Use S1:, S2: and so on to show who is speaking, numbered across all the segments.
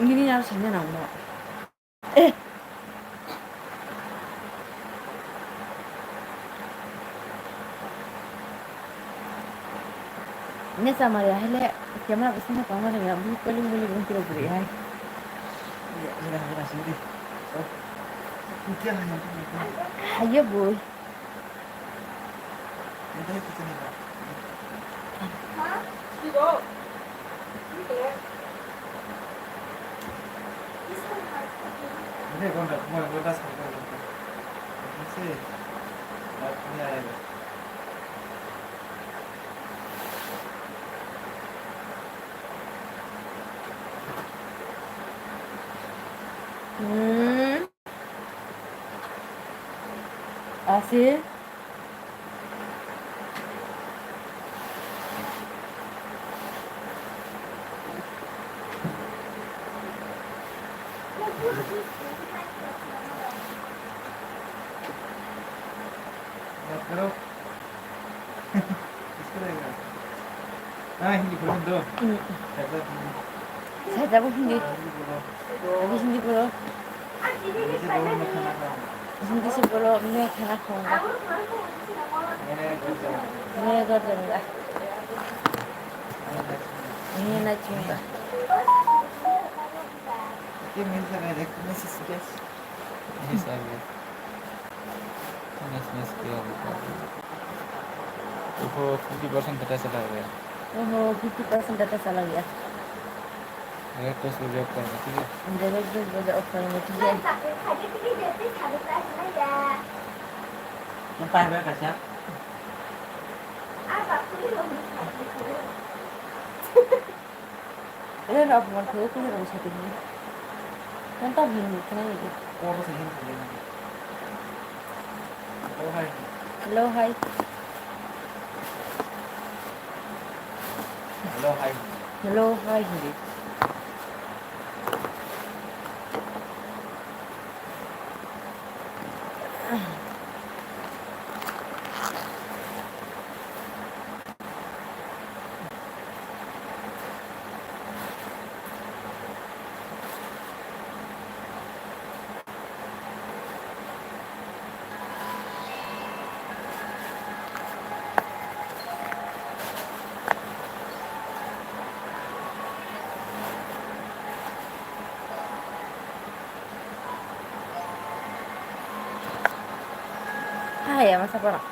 S1: Ini harus hanya nama. Eh, ini sama ya. Hele, kamera besarnya kamu ada nggak? Beli kilo beli ya.
S2: Iya, sudah sini. Oh, putih lah yang ini.
S1: Ayo boy.
S2: Ini itu sini Pak.
S3: Hah? Gitu. Gitu ya.
S2: Ini kontak, mau kontak sama kontak. Ini sih. Ini ada.
S1: Asih.
S2: बात करो किसको देगा हाँ हिंदी बोलो दो
S1: Saya tahu hindi.
S2: Hindi बोलो
S1: Tapi hindi puro.
S2: Hindi से बोलो मैं खाना खाऊंगा
S1: Hindi si puro. May kena ko nga.
S2: मैंने कुछ
S1: May gado nga. May na chunga.
S2: ये मिल सकता है मैं से सीरियस
S4: नहीं सर मिस किया तो वो 50% पता चला गया
S1: Oh, 50% data sa lagi.
S4: Red touch को जॉब करना ठीक है
S1: Hindi ba offer mo tiyan?
S2: तुम पाए हुए कैसे
S1: Ano na offer mo ko kung ano sa tingin. Kanta hindi ka na yun.
S2: और तो सही नहीं चलेगा ओ हाय
S1: Hello, hi.
S2: Hello hi
S1: Hello, hi. Hindi. Hai, masa parang.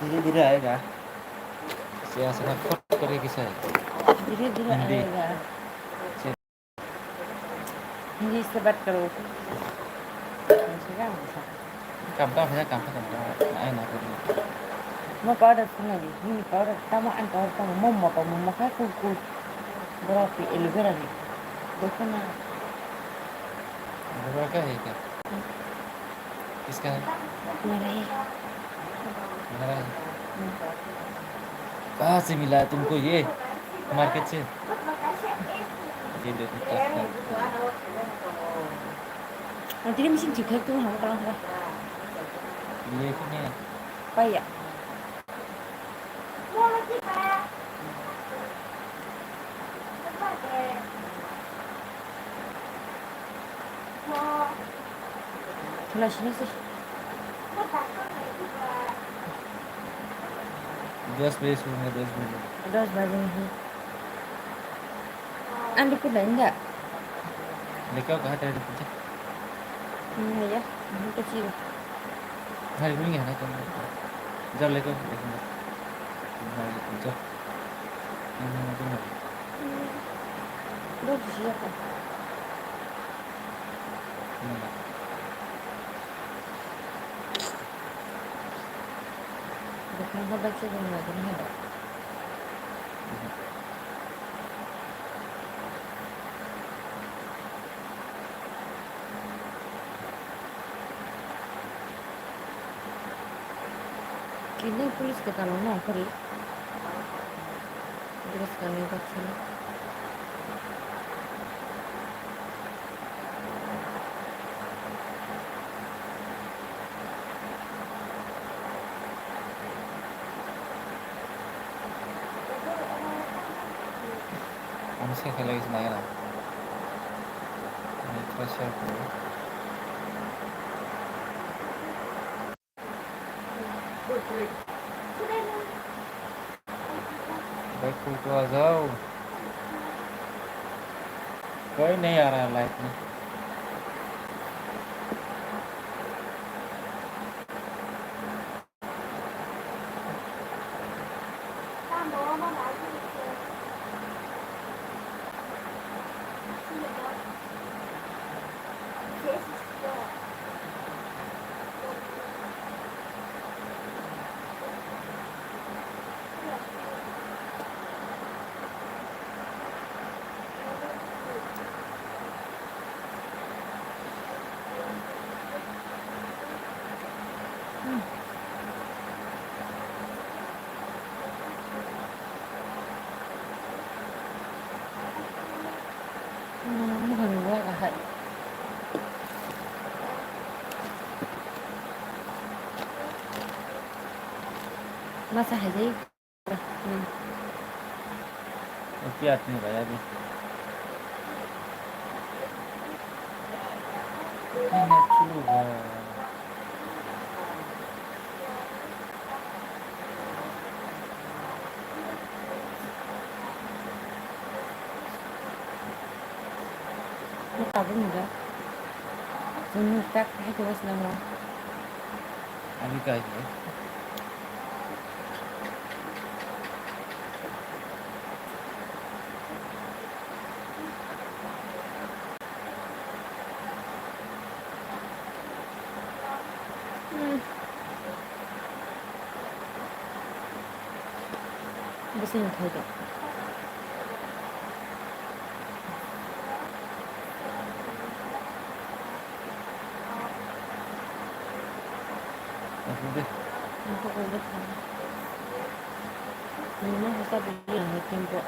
S2: धीरे धीरे आएगा
S4: सियासत का कट करे किसा है
S1: Diri-diri
S4: Hindi.
S1: aja.
S4: Sige.
S1: Hindi sabat karo. Sekarang bisa.
S4: काम का भैया काम का आए ना करिए
S1: Mau powder sini di. Ini powder. Tamaan powder kamu. Mau apa? Mau kayak kuku. Berarti aloe vera nih. Bukan na.
S4: रबड़ का है क्या किसका है
S1: Merah ya.
S4: मेरा है कहाँ से मिला तुमको ये मार्केट से ये देखो क्या
S1: Nanti dia mesin juga tuh. Kamu kalau nggak.
S4: ये कौन है
S1: Apa ya? Sebelah sini sih.
S4: 10 बजे सुबह 10 बजे
S1: Udah sebagai ini. Andi pun enggak.
S4: लेके आओ कहाँ तेरे पीछे
S1: Ini ya. Ini kecil.
S4: भाई नहीं है ना तुम जाओ लेके आओ देखूंगा भाई जाओ तुम
S1: Udah siapa? Udah kenapa baca dengan lagi nih ada? Ini pulis ke kalau mau kali. Terus kami baca.
S4: আমি শেখে লাগিয়েছি না কেন আমি একটা শেয়ার করবো भाई खुल तो आ जाओ कोई नहीं आ रहा है लाइफ में
S1: Mừng quá cả hạnh. Massage gì?
S4: प्याज नहीं भाई अभी
S1: Tahu enggak? Ini tak itu nama.
S4: अभी क्या है
S1: Bisa yang kaya.
S4: उधर
S1: Untuk udah kan. Ini mah bisa bilang tempo.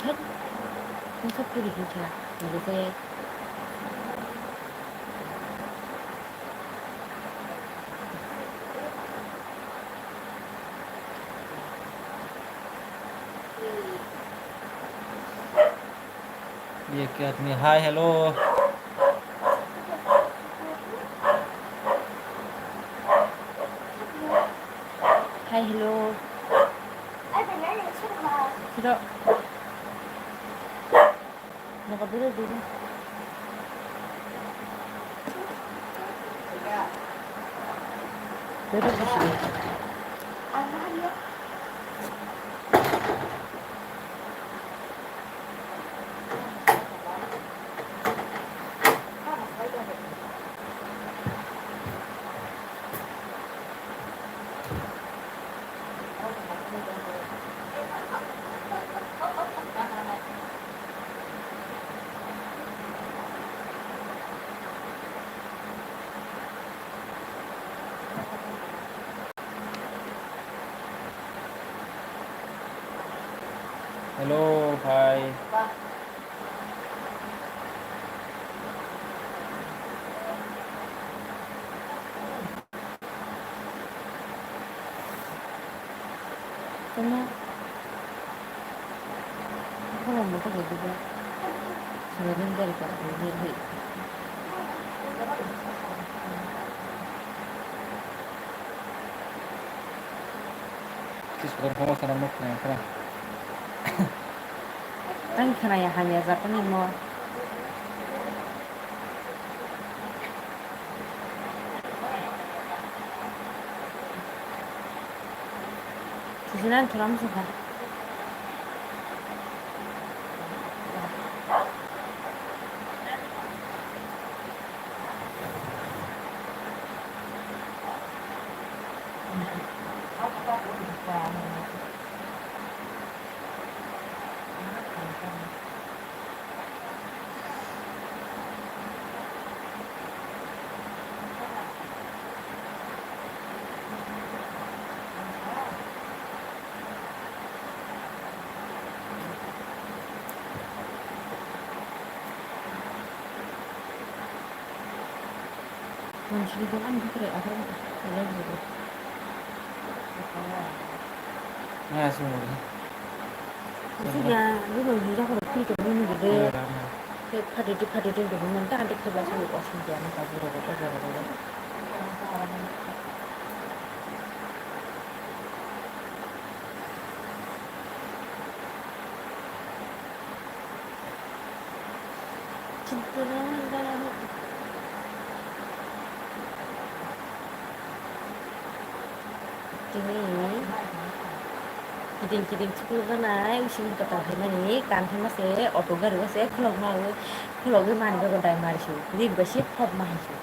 S1: Thật. Không sắp cái gì chả. Người ta
S4: ये क्या आदमी hi hello
S1: Hai hello. Tidak. Nakabila dulu. Duduk di sini.
S4: Hello hi
S1: Karena aku nggak mau kayak juga. Sebenarnya dari kak sendiri.
S4: किस प्रकार का मौसम है मुख्य है
S1: Kan karena ya hanya siapa nih mau. Sisinan tulang suka. Manusia itu kan gitu ya, akhirnya udah gitu.
S4: मैं ऐसे हूँ
S1: 무슨이야, 누군 이자고 피도 없는 게 돼.
S4: Rama.
S1: 파리들 보면 다한테 그거 살고 싶지 않을까 그러고 그러고. 진짜 Kidding school na using ka ta mani kan thama se auto gari se khulog mani ga dai mari shu rig ba ship hop ma shu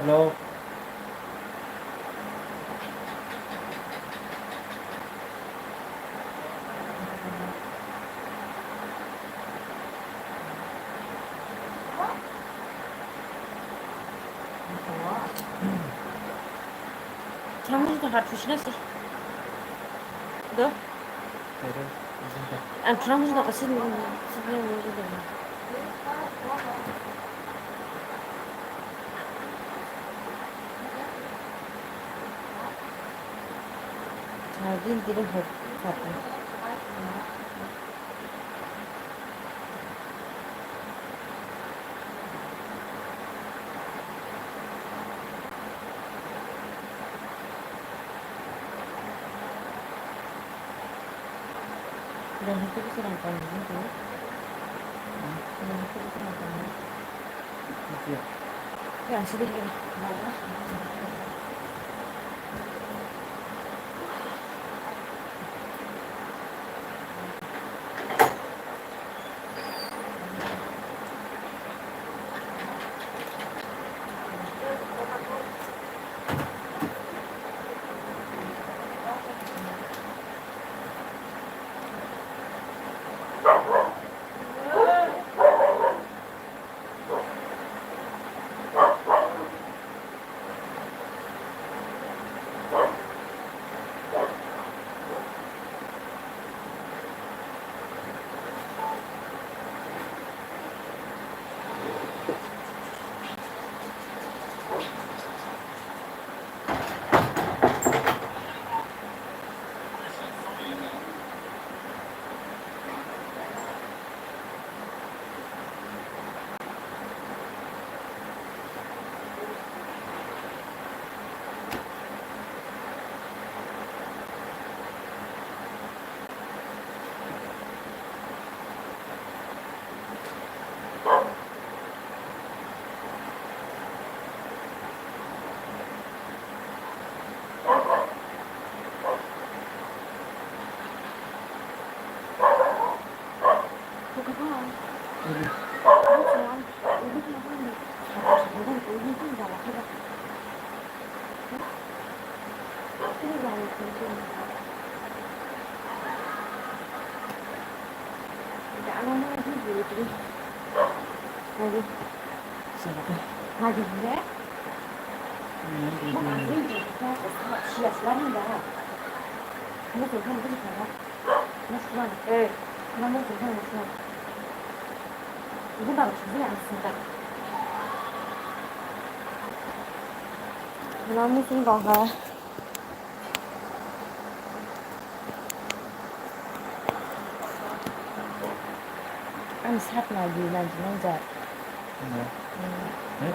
S4: Hello.
S1: Tramuj ka hat fushna se do
S4: Hello.
S1: an tramuj ka sin Din didn't happen. Dan itu bisa nonton gitu. Dan itu bisa nonton.
S4: Iya.
S1: Ya, sedikit. Lagi gue, mau ambil juga siap lagi dah. Kamu tuh kan bisa kan? Masman, kamu tuh kan masman. Ibu baru sih yang sedang. Kamu sih kok kan? Am sát lagi nanti nanti.
S4: है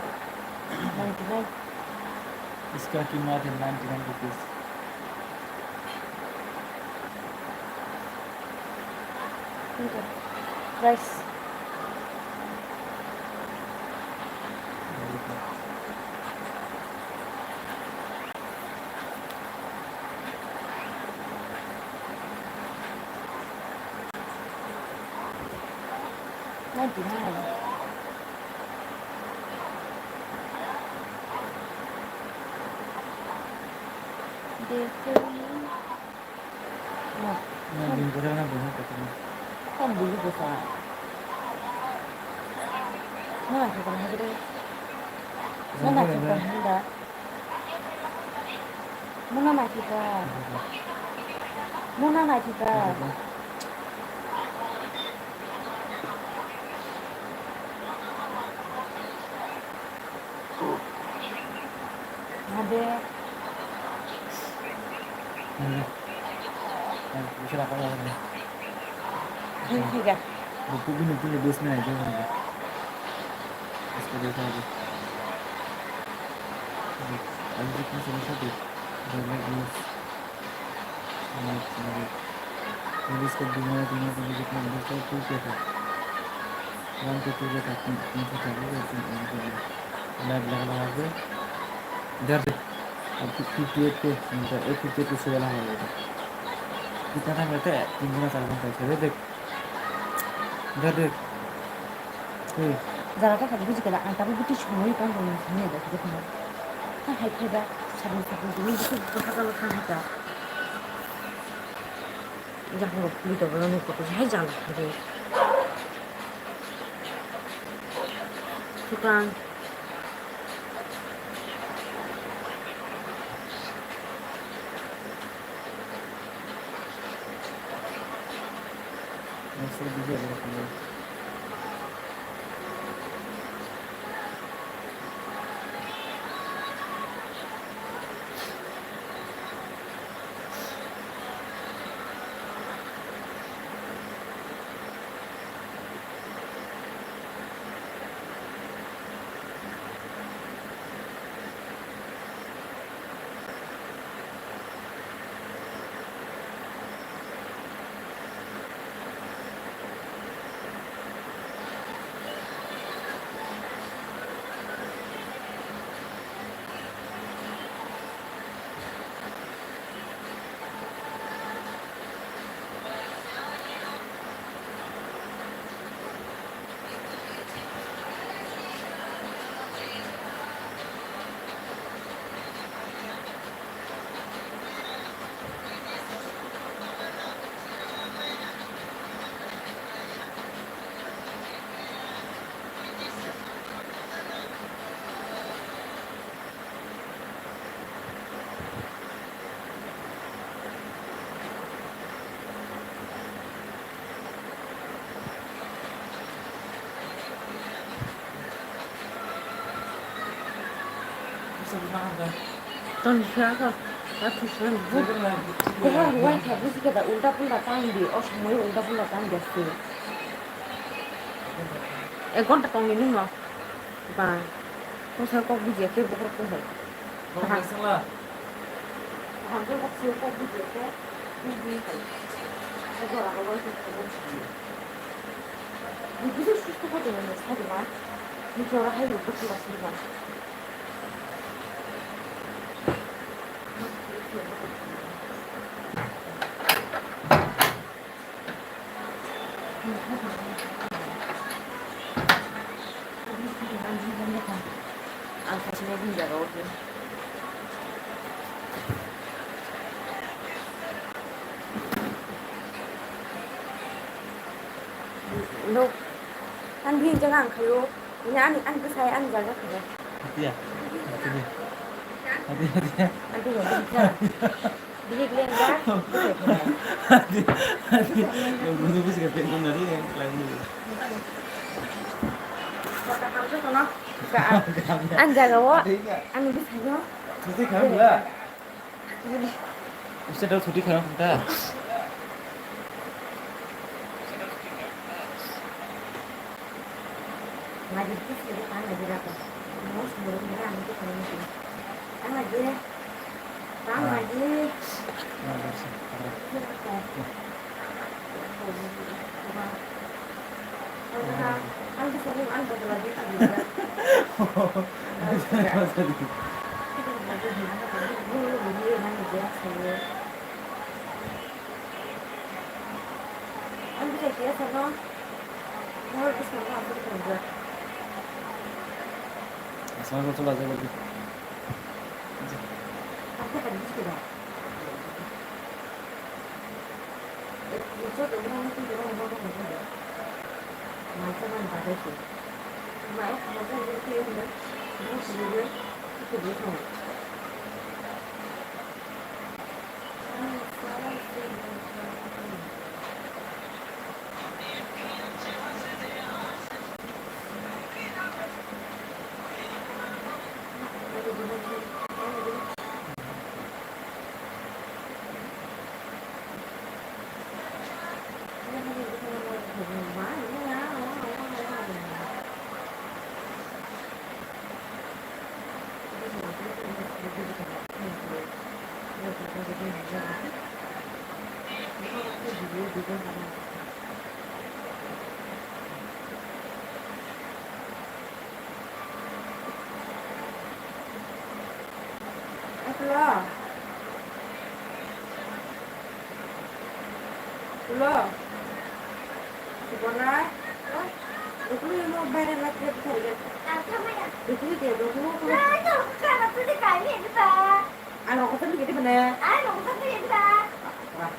S1: 99
S4: इसका कीमत है 99 rupees
S1: price nanti mana
S4: मैं दिन को ना बहुत पसंद
S1: kan dulu besar Mana kita hadir? Mana kita hendak? Mana kita? Mana kita? Ada.
S4: bisa apa lagi?
S1: Ini tiga.
S4: Buku ini punya dosnya aja kan. इसको देखा अभी अभी कितनी समस्या थी गवर्नमेंट न्यूज़ पुलिस को दुनिया दुनिया को जितना दूसरा टू क्या था वन के टू क्या था तीन सौ चालीस लैब लगा के इधर अब 58 पे 58 पे से वाला हो गया था कितना टाइम रहता है 3 गुना 4 घंटा चले देख इधर देख
S1: Jaraknya kan bujuk lah, tapi butuh cuma itu kan ini ada gitu kan. Kan hai kerja sabun ini butuh kalau kan ada. Jangan lupa itu belum itu hai jangan gitu. Bukan.
S4: Masih bisa ya. Ton siapa? Aku sekarang bukan. Kau ruang habis kita udah pun datang di, oh semua udah pun datang di sini. Kon tak tahu ini mah, bang. Kau saya kau bujuk ke bukan kau saya. Kau masalah.
S1: Hampir kau siapa kau bujuk ke? Bujuk. Aku orang awal tu kau. Bujuk sih kau tu mana? Saya mana? Ni orang hai bujuk tu masih mana? Alfasnya jaga oke. Lo, ăn riêng cho nàng khayo. Nhà ăn cứ sai ăn jaga khayo.
S4: Hati ya. Hati ya.
S1: Ăn thì rồi đi ra. Đi lên gác.
S4: Hati. Guru bisa kepengen dari yang lain.
S1: Kata kamu tuh kono. Ăn jaga wo. Ăn cứ sai yo.
S4: Sudah kau bila? Sudah dah sudah kau dah.
S1: Ngaji itu sih kan ngaji apa? Mau sebelum kita nanti kalau mungkin. Kan ngaji. Kan ngaji. Kan bisa kan betul lagi kan juga. Kan bisa kira sama. Mau ke sana apa kerja?
S4: Sama kau lagi lagi.
S1: Apa tadi sudah? Itu orang itu orang macam mana pada itu? Mà em không có cái kia nữa. Nó chỉ biết cái gì thôi. Lo, lo, sebenarnya, dulu yang mau bayar lagi berapa ya? Dulu dia dulu. Ano ko tadi gitu bener. Wah,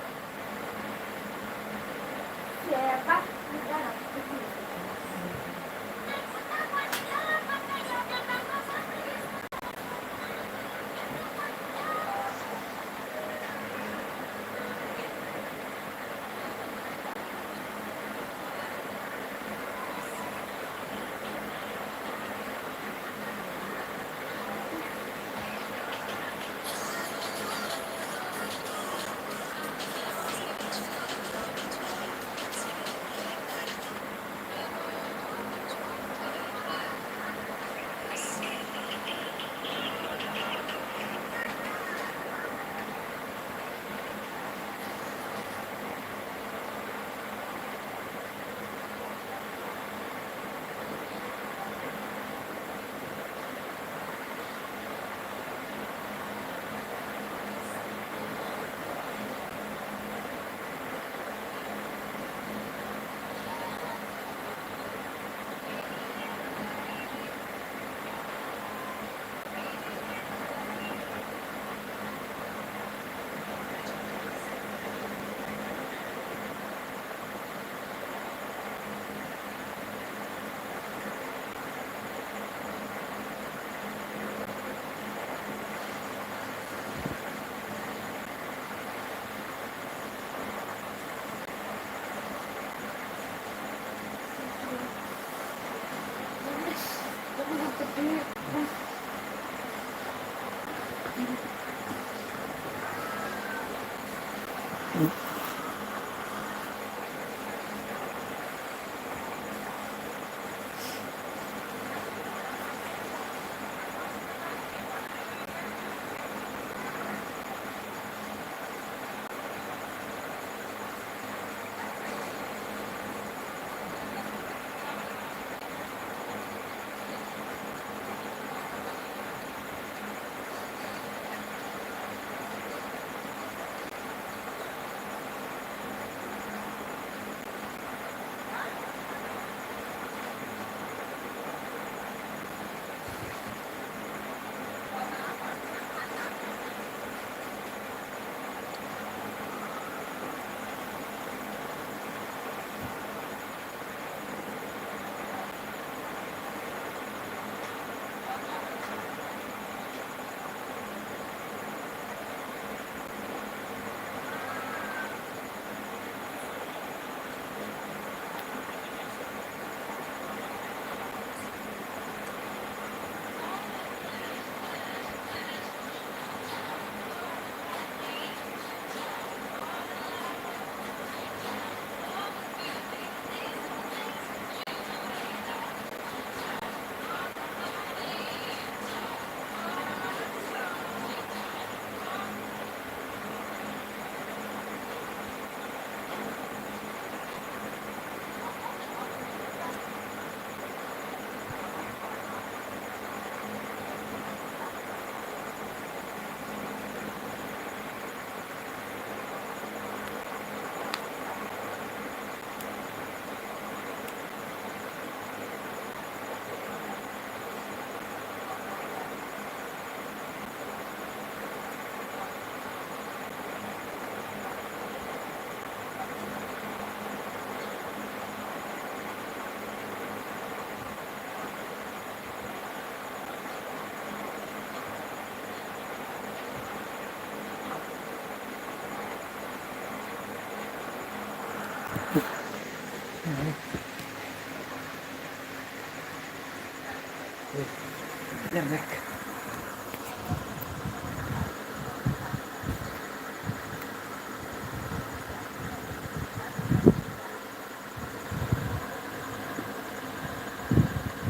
S4: देख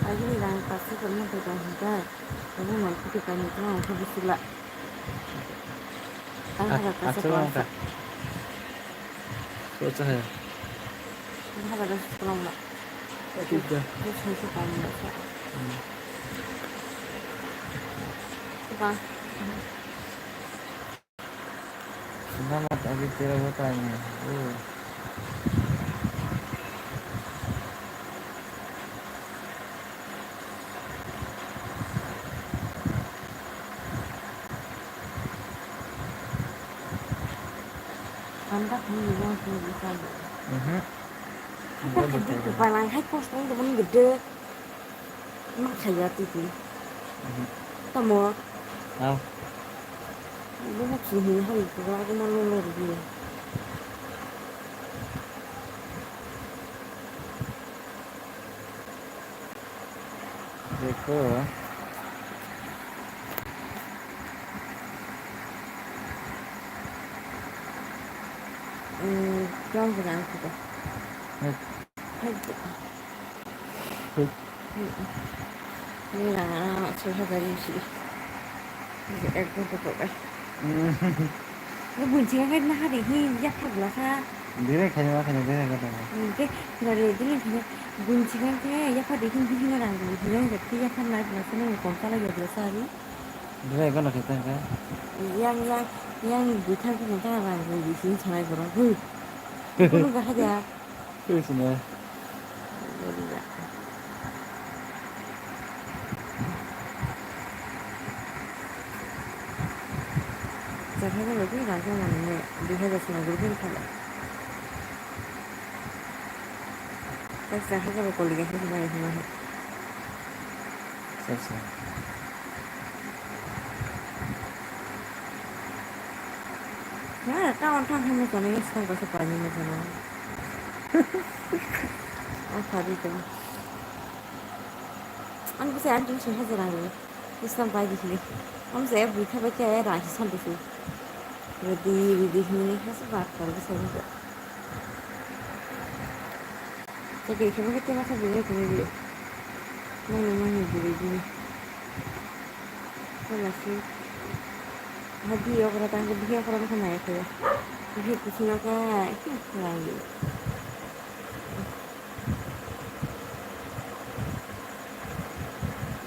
S1: Lagi lang pasti kamu pegang hingga kamu mampu pegang itu mampu bisila. Ada kasih
S4: अच्छा कौन
S1: kuasa.
S4: का सोचा है
S1: Ada kasih tolong nak.
S4: ठीक है
S1: Terus saya kamu nak. Apa?
S4: सुनना मत अभी तेरा होता है ओ
S1: Anda kamu yang kamu bisa. Apa
S4: वो
S1: kerja
S4: बताओ
S1: kepala hai kos ni teman gede. Mak saya tu. Kamu
S4: आओ
S1: lu nak sini hari tu aku malu lagi.
S4: देखो
S1: Jangan pegang kita.
S4: Hai.
S1: Hai. Ini lah anak saya dari sini. Aku tu apa? Nó buồn chơi cái na để hi dắt thật là xa
S4: धीरे खाने धीरे करता है
S1: cái là để cái này thì buồn chơi cái dắt thật để hi hi nó làm gì thì nó được cái dắt thật này là sao nó còn sao là được là sao đi
S4: धीरे करना कहता है क्या
S1: yang buổi thân của người ta là người bị xin chào này của nó hư nó có hay ra
S4: कुछ नहीं
S1: giờ thấy cái cái làm cho mình đi hay là sao được cái thật là cái giờ thấy cái còn liền cái gì này thì nó
S4: सब सब
S1: nó là tao thằng hay mà cho nó sao có sự quan nhưng mà cho nó phải đi tìm anh có sẽ ăn chúng hay là gì Islam bài gì ông sẽ bị thay cái ra thì sao được rồi đi mình hết sức bạc rồi cái gì cái khi mà cái mà sao bị cái gì mana boleh kalau sih hadi orang datang ke dia orang macam mana tu dia pusing agak lagi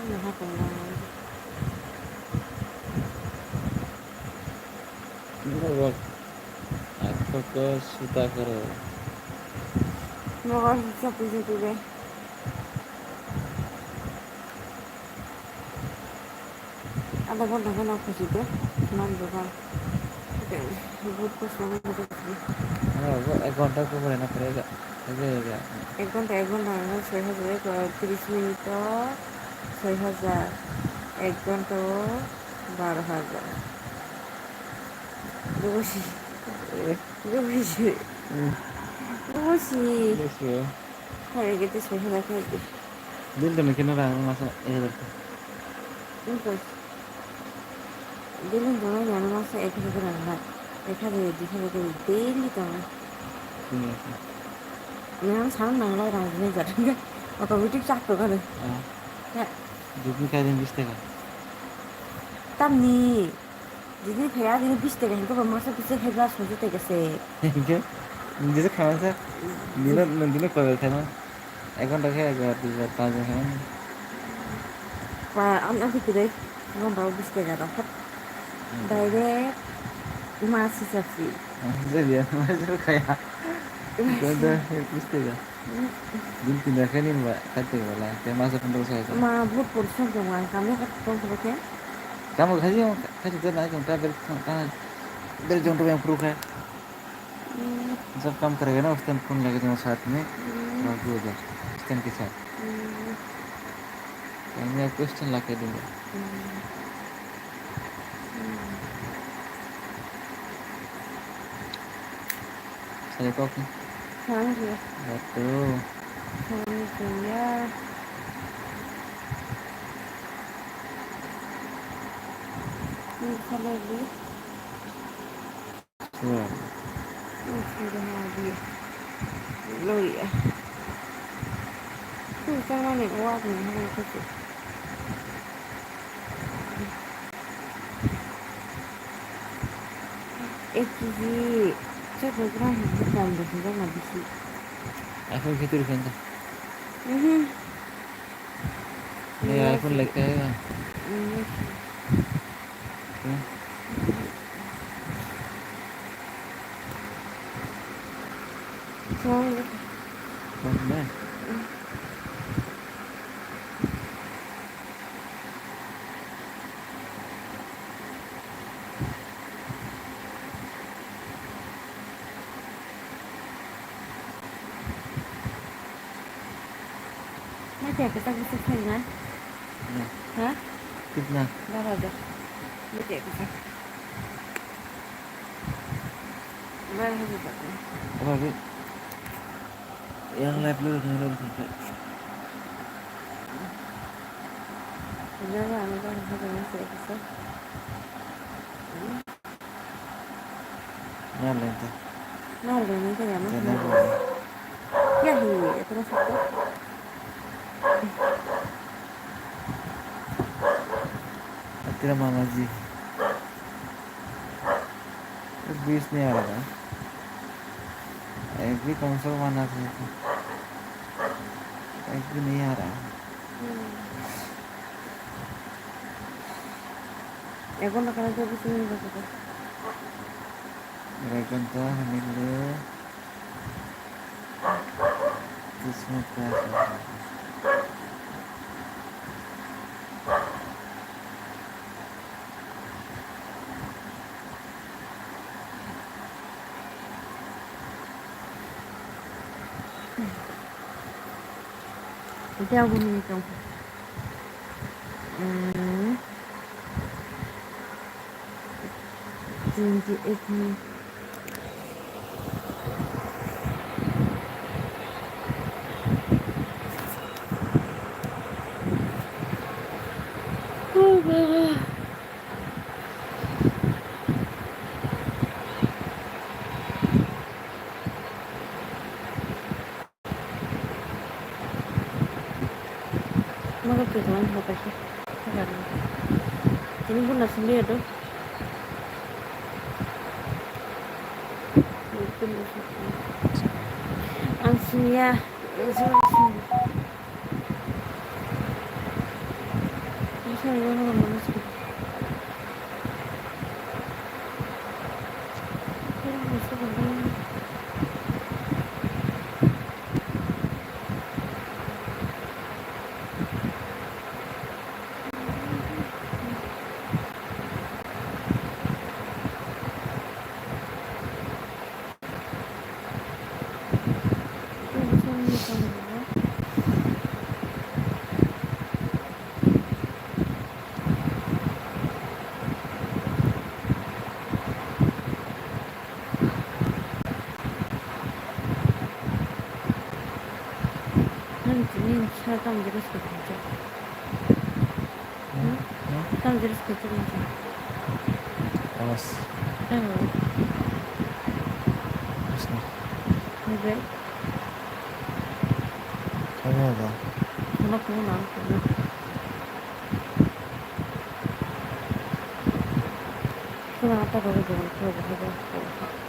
S1: ini apa lah
S4: बस आँखों को सूता करो
S1: mau siapa tu deh ada kan aku juga man juga बहुत कुछ लोगों को
S4: हाँ वो 1 घंटा को रहना पड़ेगा लगेगा
S1: 1 घंटा 6,030 मिनट 6,000 1 घंटा 12,000 Lucy hari kita sudah lagi
S4: दिल तो मैं रहा हूँ मसा इधर
S1: itu dia kan jangan jangan masa itu kita nak देखा दे daily तो मैं sáng nay lại làm cái giật cái automatic chắc được rồi
S4: जितनी का दिन 20 का
S1: 땀니 जितनी भैया दिन 20 टका इनको मसा पीछे हेगा सोचे टका से
S4: क्या जैसे खाना से दिन को था ना 1 घंटा है 5 है
S1: và anh thì đấy ngon bao 20 टका đó hết direct masih sapi
S4: jadi ya masih kayak ada 20 का दिन tindakan ini mbak kata lah kayak masuk untuk saya
S1: mà बहुत परिश्रम jangan kami kan seperti
S4: kamu kasih तो ना क्यों बेर बेर जोंटो में proof है जब काम करेगा ना उस टाइम फोन लगे तुम्हारे साथ में और वो उधर उस टाइम के साथ तो मैं क्वेश्चन ला के दूंगा saya kopi
S1: sáng rồi
S4: betul
S1: sáng rồi salah dia.
S4: Sudah.
S1: Sudah habis. Loi ya. Kan mana awak ni mana tu. Ekiji. Cak program bukan dah habis.
S4: iPhone कितने रुपए का?
S1: Mhm.
S4: ये iPhone लेके आएगा क्या?
S1: So,
S4: कौन मैं?
S1: मैं क्या पता किसे खाना है?
S4: ना
S1: हाँ?
S4: कितना?
S1: Dah ada. मैं क्या पता? मैं नहीं पता.
S4: अब अभी yang live lu dengan lu sampai
S1: Dah lah, मैं dah ada saya kisah.
S4: nyala itu
S1: Nah, ada ni saya
S4: jadi
S1: mana? Ya hi, terus apa?
S4: तेरा मामा जी तो 20 नहीं आ रहा एक भी कौन सा माना था एक भी नहीं आ रहा
S1: এখন না কারণ তো কিছু নেই বলতে
S4: मेरा कंता हमें ले किस्मत का
S1: Nanti aku minta. Janji ini. Maka tujuan apa sih? Sekarang. Ini pun nasi dia tu. Itu nasi. Langsung ya. Langsung. Bisa ya orang mana sih? Orang bisa begini. Ini saya kamu jelas kerja. Kamu jelas kerja macam.
S4: awas
S1: Tahu.
S4: terus nih
S1: Ni
S4: kamu apa?
S1: anak mana? Kenapa kau berjalan? Kamu nak?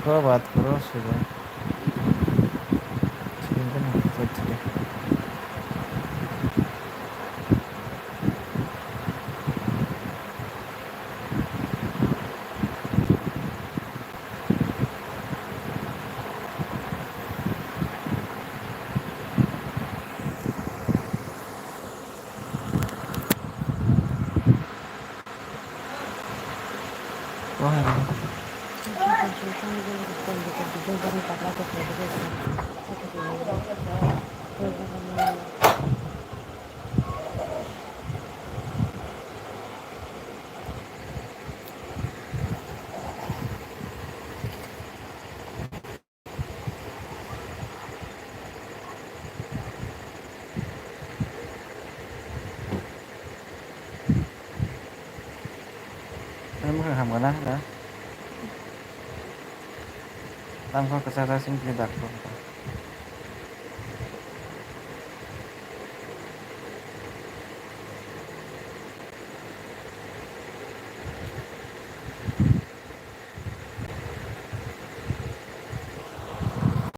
S4: रखो बात करो सुबह ठीक है ना तो ठीक है तो है ना em có làm cái đó đó làm có cái sao ra xin cái đặt không